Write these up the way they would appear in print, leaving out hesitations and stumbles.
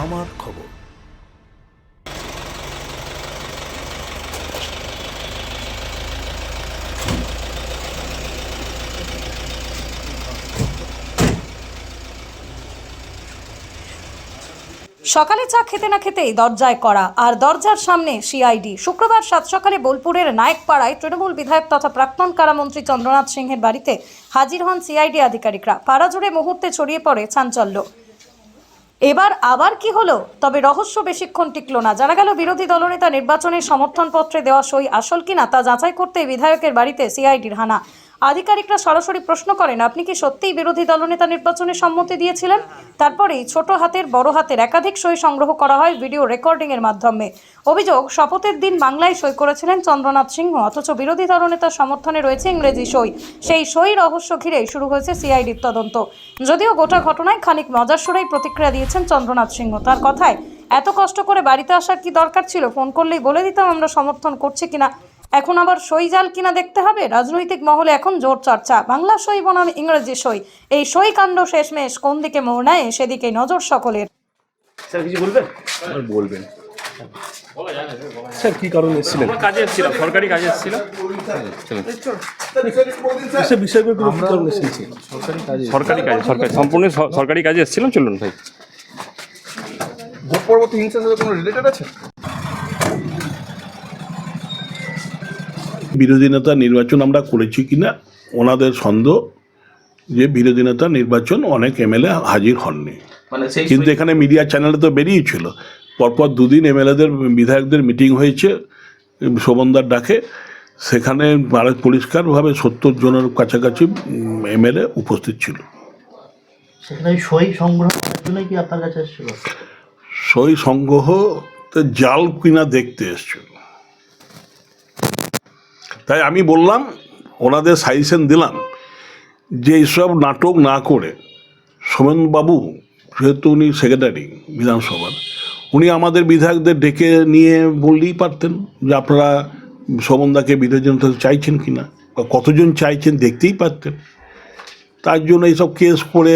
আমার খবর। সকালে চা খেতে না খেতেই দরজায় কড়া, আর দরজার সামনে সিআইডি। শুক্রবার সাত সকালে বোলপুরের নায়েকপাড়ায় তৃণমূল বিধায়ক তথা প্রাক্তন কারামন্ত্রী চন্দ্রনাথ সিংহের বাড়িতে হাজির হন সিআইডি আধিকারিকরা। পাড়া জুড়ে মুহূর্তে ছড়িয়ে পড়ে চাঞ্চল্য। এবার আবার কি হলো? তবে রহস্য বেশিক্ষণ টিকল না। জানা গেল বিরোধী দলনেতা নির্বাচনের সমর্থনপত্রে দেওয়া সই আসল কিনা তা যাচাই করতে বিধায়কের বাড়িতে সিআইডির হানা। আধিকারিকরা সরাসরি প্রশ্ন করেন, আপনি কি সত্যিই বিরোধী দলনেতা নির্বাচনে সম্মতি দিয়েছিলেন? তারপরেই ছোট হাতের বড় হাতের একাধিক সই সংগ্রহ করা হয় ভিডিও রেকর্ডিং এর মাধ্যমে। অভিযোগ, শপথের দিন বাংলায় সই করেছিলেন চন্দ্রনাথ সিংহ, অথচ বিরোধী দলনেতার সমর্থনে রয়েছে ইংরেজি সই। সেই সই রহস্য ঘিরে শুরু হয়েছে সিআইডির তদন্ত। যদিও গোটা ঘটনায় খানিক মজার সুরেই প্রতিক্রিয়া দিয়েছেন চন্দ্রনাথ সিংহ। তার কথায়, এত কষ্ট করে বাড়িতে আসার কি দরকার ছিল? ফোন করলেই বলে দিতাম আমরা সমর্থন করছি কিনা। এখন আবার সই জাল কিনা দেখতে হবে। রাজনৈতিক মহলে এখন জোর চর্চা, বাংলা সই বনাম ইংরেজি সই। এই সই কাণ্ড শেষমেশ কোন দিকে মোড় নেয় সেদিকে নজর সকলের। স্যার কিছু বলবেন? বলবেন স্যার কি কারণে এসেছিলেন? কাজে এসেছিলাম, সরকারি কাজে এসেছিলাম। বিষয়গুলো কি কারণে এসেছি? সরকারি সম্পূর্ণ সরকারি কাজে এসেছিলাম। চলুন ভাই। ভোট পরবর্তী হিংসার সাথে কোনো রিলেটেড আছে? বিরোধী নেতা নির্বাচন আমরা করেছি কিনা ওনাদের সন্দেহ যে বিরোধী নেতা নির্বাচন অনেক এমএলএ হাজির হননি, কিন্তু এখানে মিডিয়া চ্যানেলে তো বেরিয়েছিল। পরপর দুদিন এমএলএদের বিধায়কদের মিটিং হয়েছে শোভনদার ডাকে। সেখানে পরিষ্কারভাবে 70 জনের কাছাকাছি এমএলএ উপস্থিত ছিল। সেখানে সই সংগ্রহ করার জন্য কি আপনার কাছে এসেছিল? সই সংগ্রহ জাল কিনা দেখতে এসছিল। তাই আমি বললাম, ওনাদের সাজেশন দিলাম যে এইসব নাটক না করে সোমেনবাবু, যেহেতু উনি সেক্রেটারি বিধানসভার, উনি আমাদের বিধায়কদের ডেকে নিয়ে বললেই পারতেন যে আপনারা শোভনদাকে বিরোধী নেতা চাইছেন কিনা, বা কতজন চাইছেন দেখতেই পারতেন। তার জন্য এইসব কেস করে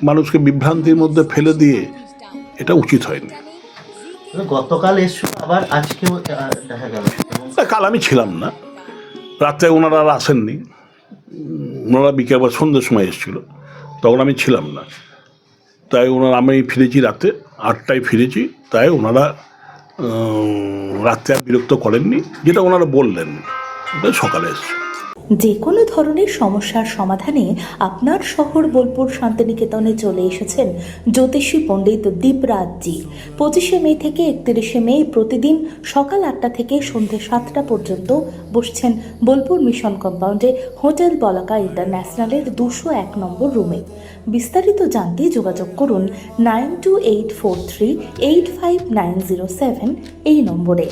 মানুষকে বিভ্রান্তির মধ্যে ফেলে দিয়ে এটা উচিত হয়নি। গতকাল এসছিল, আবার আজকেও দেখা গেল। কাল আমি ছিলাম না, রাত্রে ওনারা আর আসেননি। ওনারা বিকেল আবার সন্ধ্যের সময় এসেছিল, তখন আমি ছিলাম না। তাই আমি ফিরেছি রাতে 8টায় ফিরেছি। তাই ওনারা রাত্রে আর বিরক্ত করেননি, যেটা ওনারা বললেন সকালে এসছে। যে কোনো ধরনের সমস্যার সমাধানে আপনার শহর বোলপুর শান্তিনিকেতনে চলে এসেছেন জ্যোতিষী পণ্ডিত দীপরাজজি। 25শে মে থেকে 31শে মে প্রতিদিন সকাল 8টা থেকে সন্ধ্যে 7টা পর্যন্ত বসছেন বোলপুর মিশন কম্পাউন্ডে হোটেল বলাকা ইন্টারন্যাশনালের 201 নম্বর রুমে। বিস্তারিত জানতে যোগাযোগ করুন 9284385907 এই নম্বরে।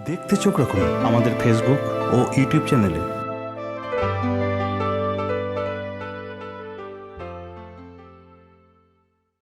দেখতে চোখ রাখুন আমাদের ফেসবুক ও ইউটিউব চ্যানেলে।